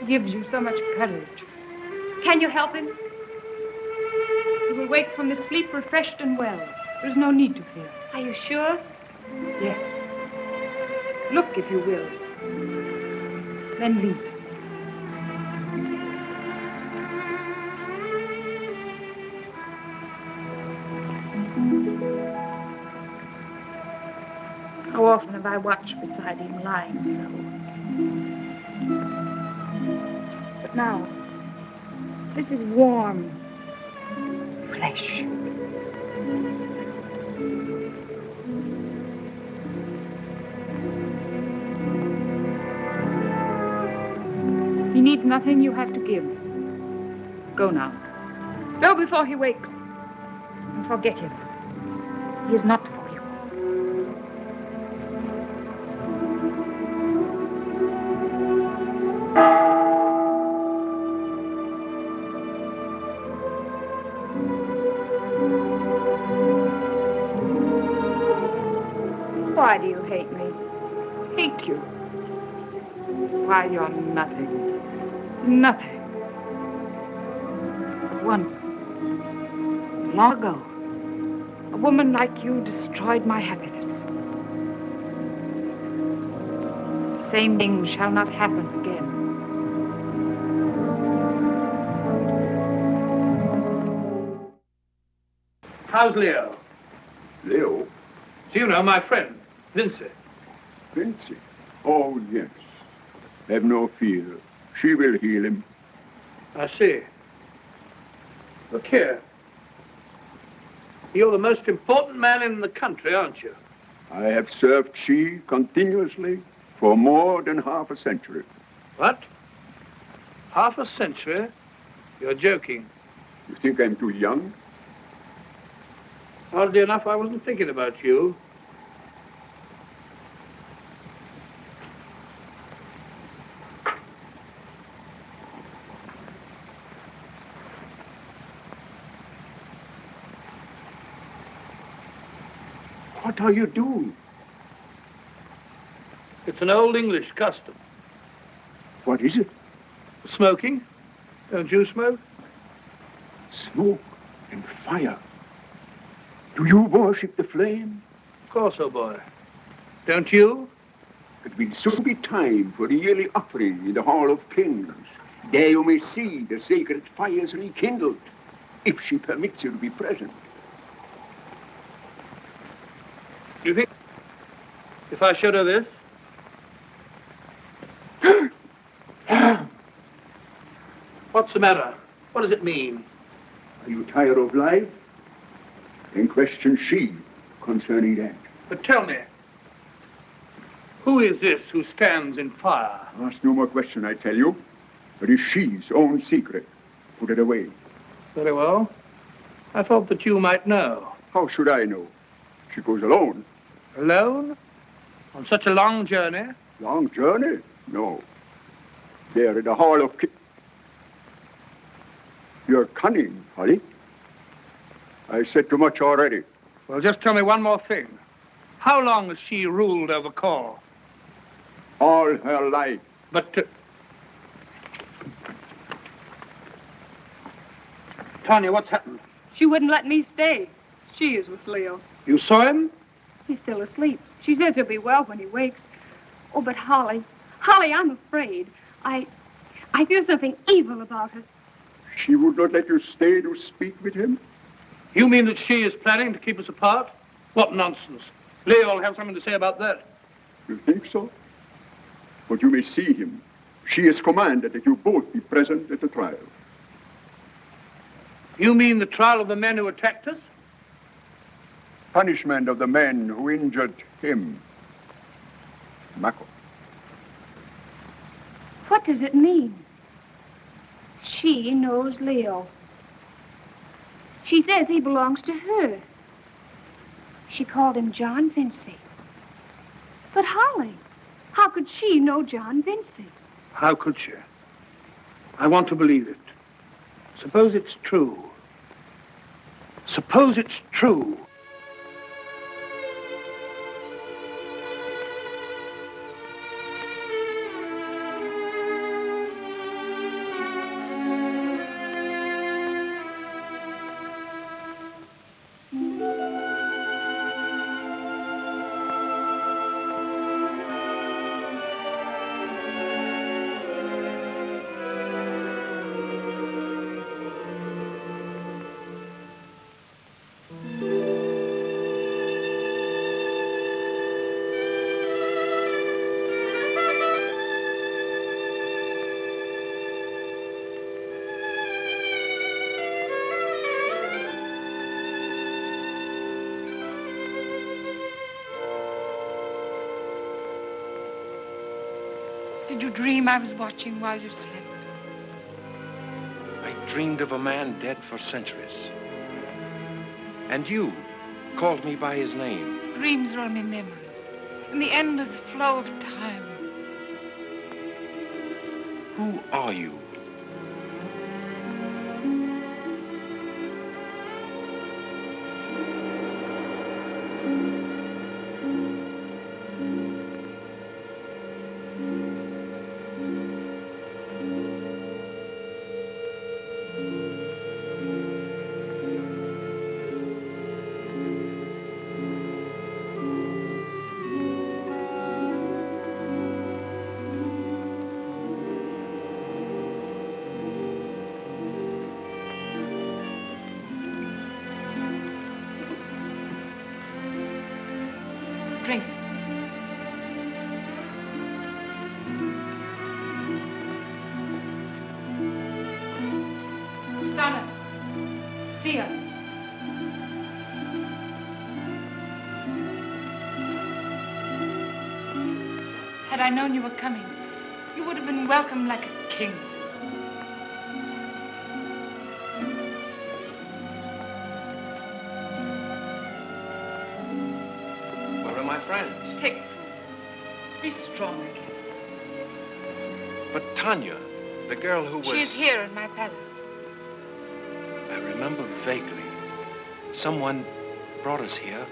gives you so much courage. Can you help him? He will wake from this sleep refreshed and well. There's no need to fear. Are you sure? Yes. Look, if you will. Then leave. How often have I watched beside him lying so? But now, this is warm flesh. He needs nothing you have to give. Go now. Go before he wakes. And forget him. He is not for you. Why do you hate me? Hate you? Why, you're nothing. Nothing. But once, long ago, a woman like you destroyed my happiness. The same thing shall not happen again. How's Leo? Leo? Do you know my friend, Vincy? Vincy? Oh, yes. Have no fear. She will heal him. I see. Look here. You're the most important man in the country, aren't you? I have served she continuously for more than half a century. What? Half a century? You're joking. You think I'm too young? Oddly enough, I wasn't thinking about you. What are you doing? It's an old English custom. What is it? Smoking. Don't you smoke? Smoke and fire. Do you worship the flame? Of course, oh boy. Don't you? It will soon be time for the yearly offering in the Hall of Kings. There you may see the sacred fires rekindled, if she permits you to be present. Do you think if I showed her this? What's the matter? What does it mean? Are you tired of life? Then question she concerning that. But tell me, who is this who stands in fire? Ask no more question, I tell you. It is she's own secret. Put it away. Very well. I thought that you might know. How should I know? She goes alone. Alone? On such a long journey? Long journey? No. There in the Hall of Kings. You're cunning, Holly. I said too much already. Well, just tell me one more thing. How long has she ruled over Cor? All her life. But, Tanya, what's happened? She wouldn't let me stay. She is with Leo. You saw him? He's still asleep. She says he'll be well when he wakes. Oh, but Holly, I'm afraid. I feel something evil about her. She would not let you stay to speak with him? You mean that she is planning to keep us apart? What nonsense. Leo will have something to say about that. You think so? But you may see him. She has commanded that you both be present at the trial. You mean the trial of the men who attacked us? Punishment of the men who injured him. Mako. What does it mean? She knows Leo. She says he belongs to her. She called him John Vincy. But Holly, how could she know John Vincy? How could she? I want to believe it. Suppose it's true. Suppose it's true. Did you dream I was watching while you slept? I dreamed of a man dead for centuries. And you called me by his name. Dreams are only memories in the endless flow of time. Who are you? Drink. Stana. See ya. Had I known you were coming, you would have been welcomed like a king. Where are my friends? Take food. Be strong again. But Tanya, the girl who was... She is here in my palace. I remember vaguely. Someone brought us here.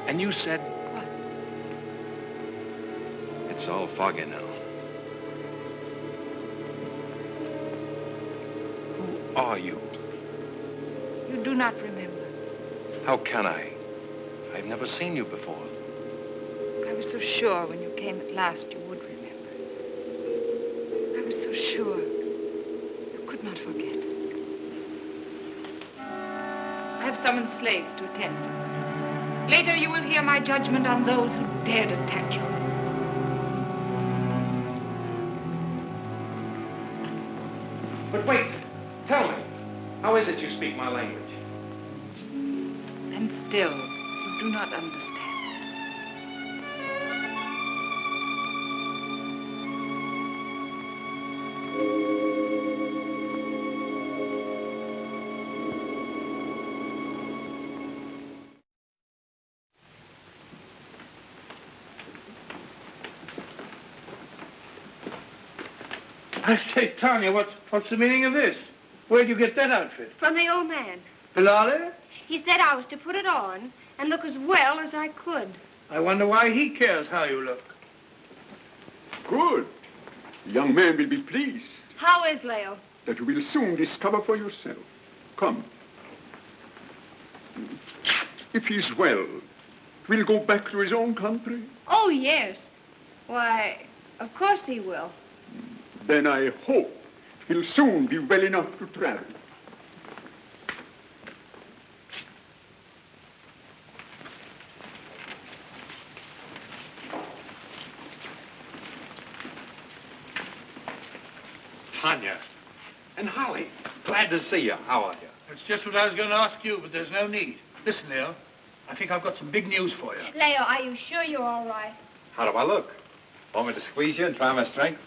And you said... What? It's all foggy now. Who are you? You do not remember. How can I? I've never seen you before. I was so sure when you came at last you would remember. I was so sure you could not forget. I have summoned slaves to attend. Later you will hear my judgment on those who dared attack you. But wait, tell me, how is it you speak my language? And still, you do not understand. I say, Tanya, what's the meaning of this? Where'd you get that outfit? From the old man. Bilali? He said I was to put it on and look as well as I could. I wonder why he cares how you look. Good. The young man will be pleased. How is Leo? That you will soon discover for yourself. Come. If he's well, we'll go back to his own country. Oh, yes. Why, of course he will. Then I hope he'll soon be well enough to travel. Tanya. And Holly. Glad to see you. How are you? That's just what I was going to ask you, but there's no need. Listen, Leo, I think I've got some big news for you. Leo, are you sure you're all right? How do I look? Want me to squeeze you and try my strength?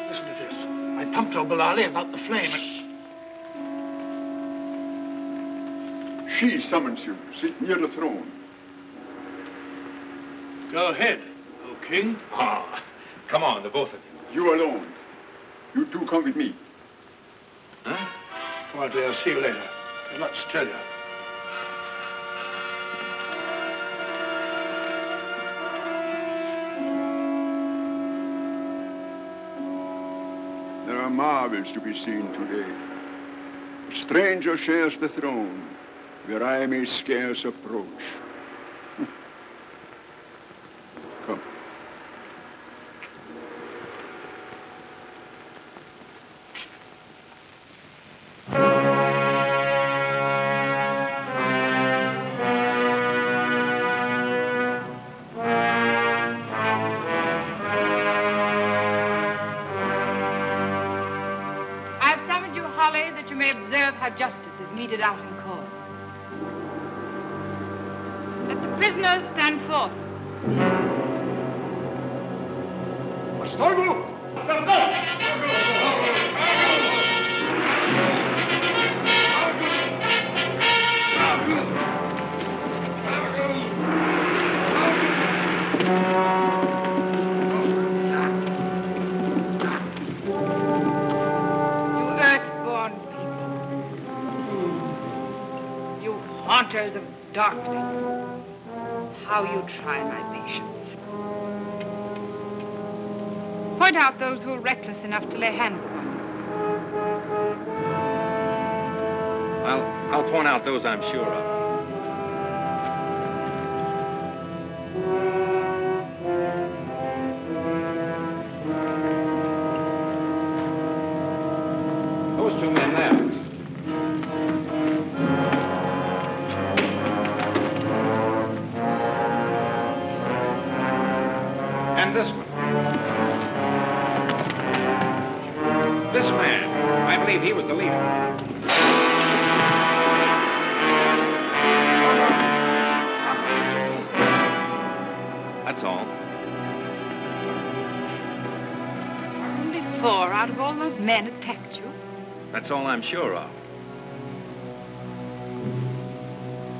Listen to this. I pumped old Bilali about the flame and... She summons you. Sit near the throne. Go ahead, O king. Ah, come on, the both of you. You alone. You two come with me. Huh? All right, Leo, see you later. There's lots to tell you. There are marvels to be seen today. A stranger shares the throne, where I may scarce approach. Come. I have summoned you, Holly, that you may observe how justice meted out in court. Let the prisoners stand forth. You earthborn people. You haunters of darkness. How you try my patience. Point out those who are reckless enough to lay hands upon me. I'll point out those I'm sure of. Those two men there. And this one. This man. I believe he was the leader. That's all. Only 4 out of all those men attacked you. That's all I'm sure of.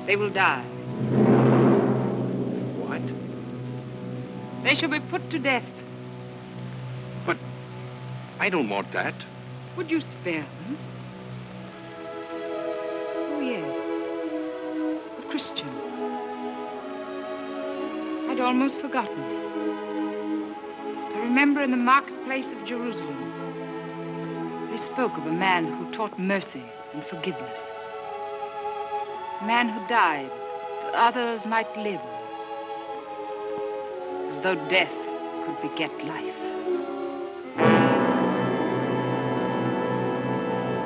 They will die. What? They shall be put to death. But I don't want that. Would you spare them? Oh, yes. A Christian. I'd almost forgotten. I remember in the marketplace of Jerusalem, they spoke of a man who taught mercy and forgiveness. A man who died that others might live. As though death could beget life.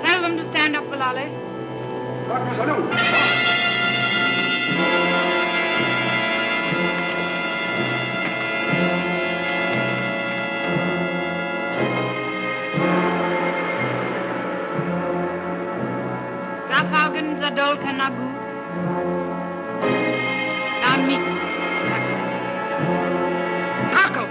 Tell them to stand up, Bilali. Gafaugen Zadol Kanagu. Namit. Kako.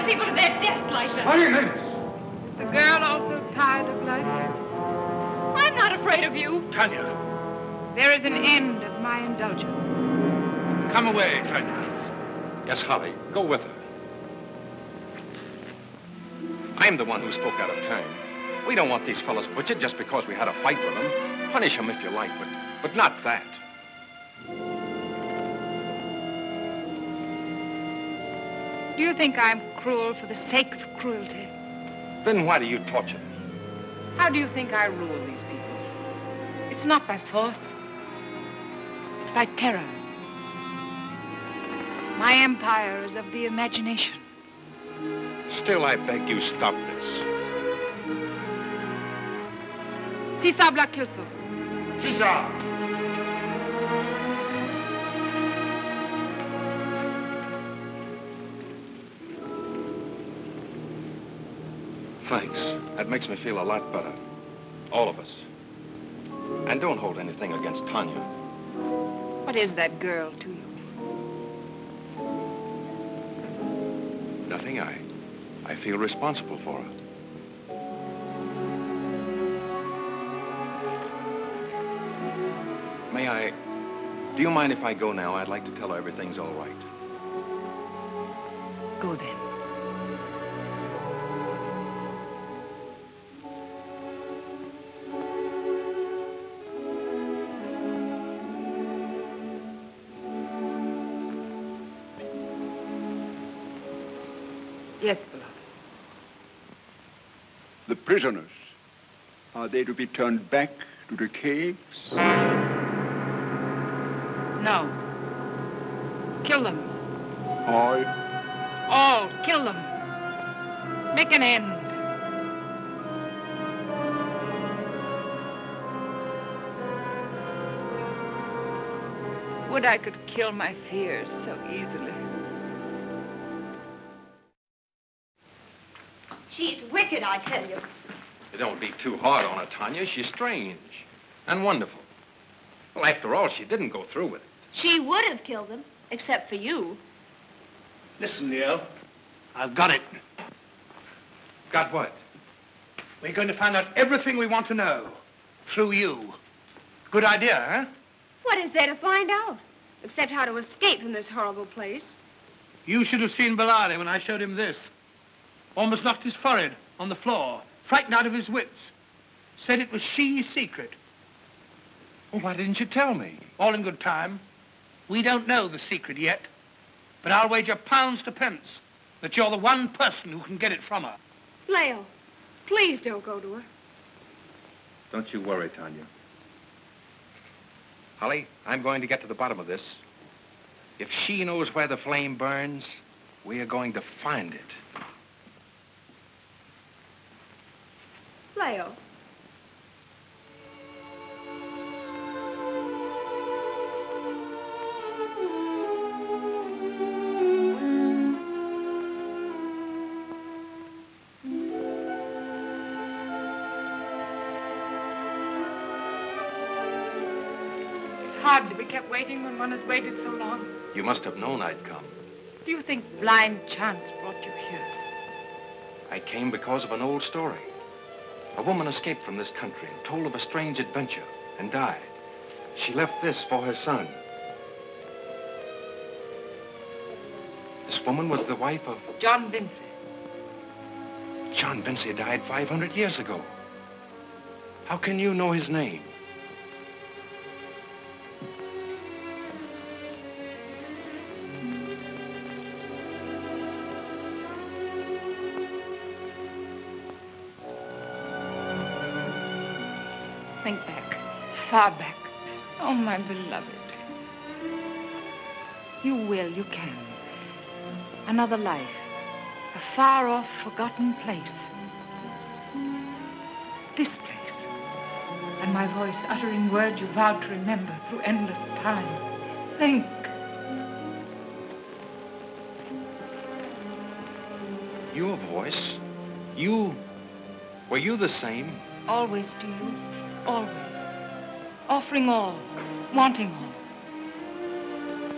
People to their deaths like that. Is the girl also tired of life? I'm not afraid of you. Tanya, There is an end of my indulgence. come away, Tanya. Yes, Holly, go with her. I'm the one who spoke out of turn. We don't want these fellows butchered just because we had a fight with them. Punish them if you like, but not that. Do you think I'm cruel for the sake of cruelty? Then why do you torture me? How do you think I rule these people? It's not by force. It's by terror. My empire is of the imagination. Still, I beg you, stop this. Si sabla kilso. Thanks. That makes me feel a lot better. All of us. And don't hold anything against Tanya. What is that girl to you? Nothing. I feel responsible for her. May I... Do you mind if I go now? I'd like to tell her everything's all right. Go then. Yes, beloved. The prisoners, are they to be turned back to the caves? No. Kill them. All All, kill them. Make an end. Would I could kill my fears so easily. She's wicked, I tell you. You don't be too hard on her, Tanya. She's strange and wonderful. Well, after all, she didn't go through with it. She would have killed him, except for you. Listen, Leo. I've got it. Got what? We're going to find out everything we want to know. Through you. Good idea, huh? What is there to find out? Except how to escape from this horrible place. You should have seen Bellardi when I showed him this. Almost knocked his forehead on the floor. Frightened out of his wits. Said it was she's secret. Well, why didn't you tell me? All in good time. We don't know the secret yet. But I'll wager pounds to pence that you're the one person who can get it from her. Leo, please don't go to her. Don't you worry, Tanya. Holly, I'm going to get to the bottom of this. If she knows where the flame burns, we are going to find it. Leo. It's hard to be kept waiting when one has waited so long. You must have known I'd come. Do you think blind chance brought you here? I came because of an old story. A woman escaped from this country and told of a strange adventure and died. She left this for her son. This woman was the wife of... John Vincy. John Vincy died 500 years ago. How can you know his name? Think back, far back. Oh, my beloved. You will, you can. Another life. A far-off, forgotten place. This place. And my voice uttering words you vowed to remember through endless time. Think. Your voice? You... Were you the same? Always to you. Always. Offering all. Wanting all.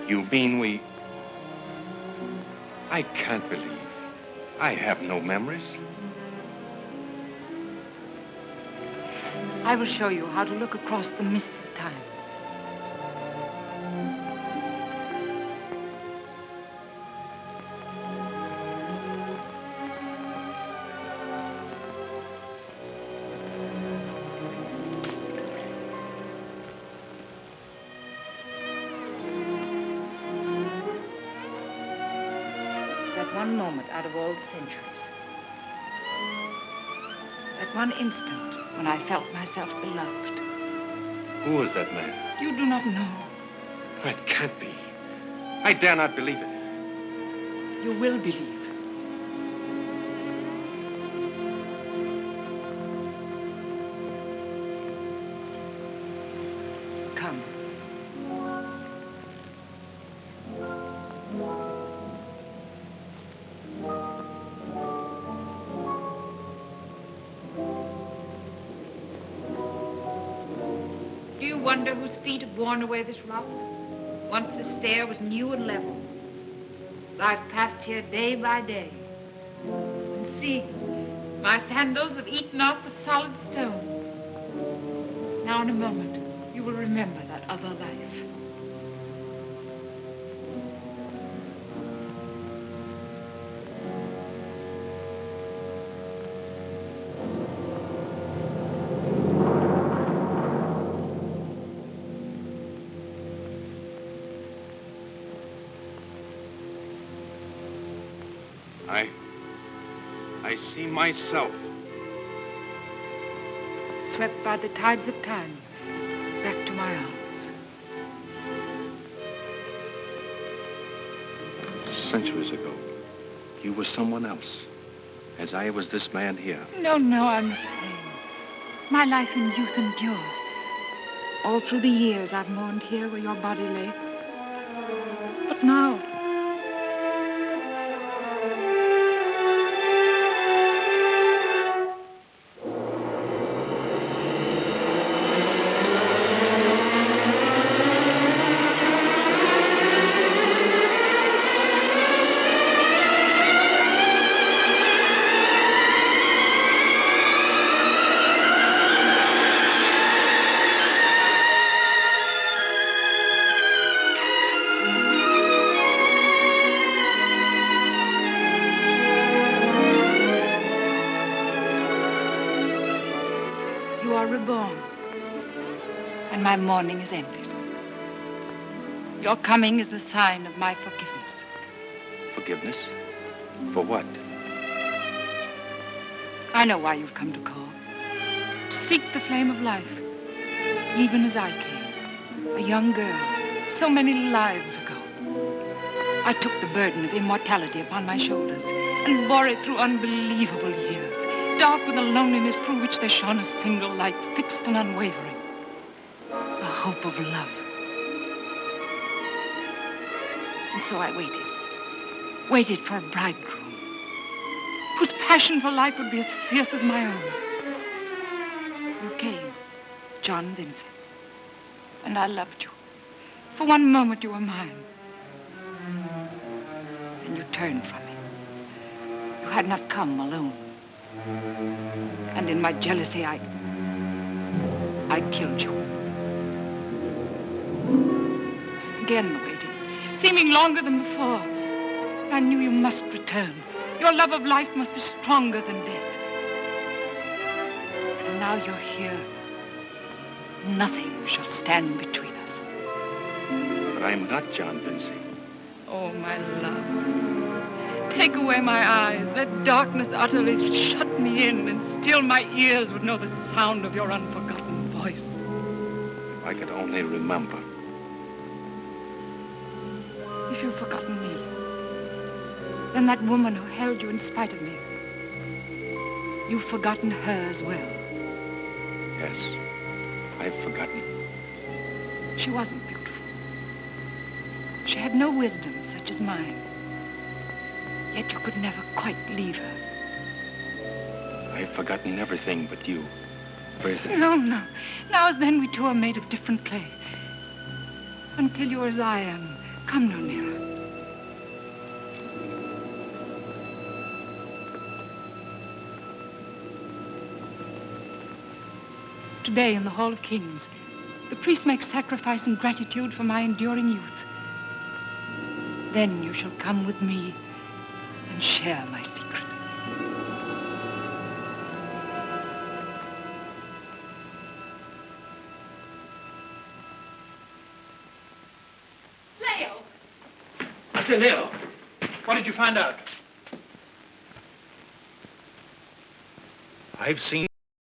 You mean we... I can't believe. I have no memories. I will show you how to look across the mists of time. That one moment out of all the centuries. That one instant when I felt myself beloved. Who was that man? You do not know. It can't be. I dare not believe it. You will believe. Come. Do you wonder whose feet have worn away this rock? Once the stair was new and level. I've passed here day by day. And see, my sandals have eaten off the solid stone. Now in a moment, you will remember that other life. I see myself. Swept by the tides of time, back to my arms. Centuries ago. You were someone else, as I was this man here. No, I'm the same. My life in youth endured. All through the years I've mourned here where your body lay. But now, you are reborn, and my mourning is ended. Your coming is the sign of my forgiveness. Forgiveness? For what? I know why you've come to call. To seek the flame of life, even as I came. A young girl, so many lives ago. I took the burden of immortality upon my shoulders and bore it through unbelievable years, dark with a loneliness through which there shone a single light, fixed and unwavering. The hope of love. And so I waited for a bridegroom whose passion for life would be as fierce as my own. You came, John Vincent, and I loved you. For one moment you were mine. Then you turned from me. You had not come alone. And in my jealousy, I killed you. Again waiting, seeming longer than before. I knew you must return. Your love of life must be stronger than death. And now you're here. Nothing shall stand between us. But I'm not John Vincy. Oh, my love. Take away my eyes. Let darkness utterly shut me in, and still my ears would know the sound of your unforgotten voice. If I could only remember. If you've forgotten me, then that woman who held you in spite of me, you've forgotten her as well. Yes, I've forgotten. She wasn't beautiful. She had no wisdom such as mine. Yet you could never quite leave her. I've forgotten everything but you. Everything. No. Now as then we two are made of different clay. Until you're as I am, come no nearer. Today in the Hall of Kings, the priest makes sacrifice in gratitude for my enduring youth. Then you shall come with me and share my secret. Leo! I say, Leo, what did you find out? I've seen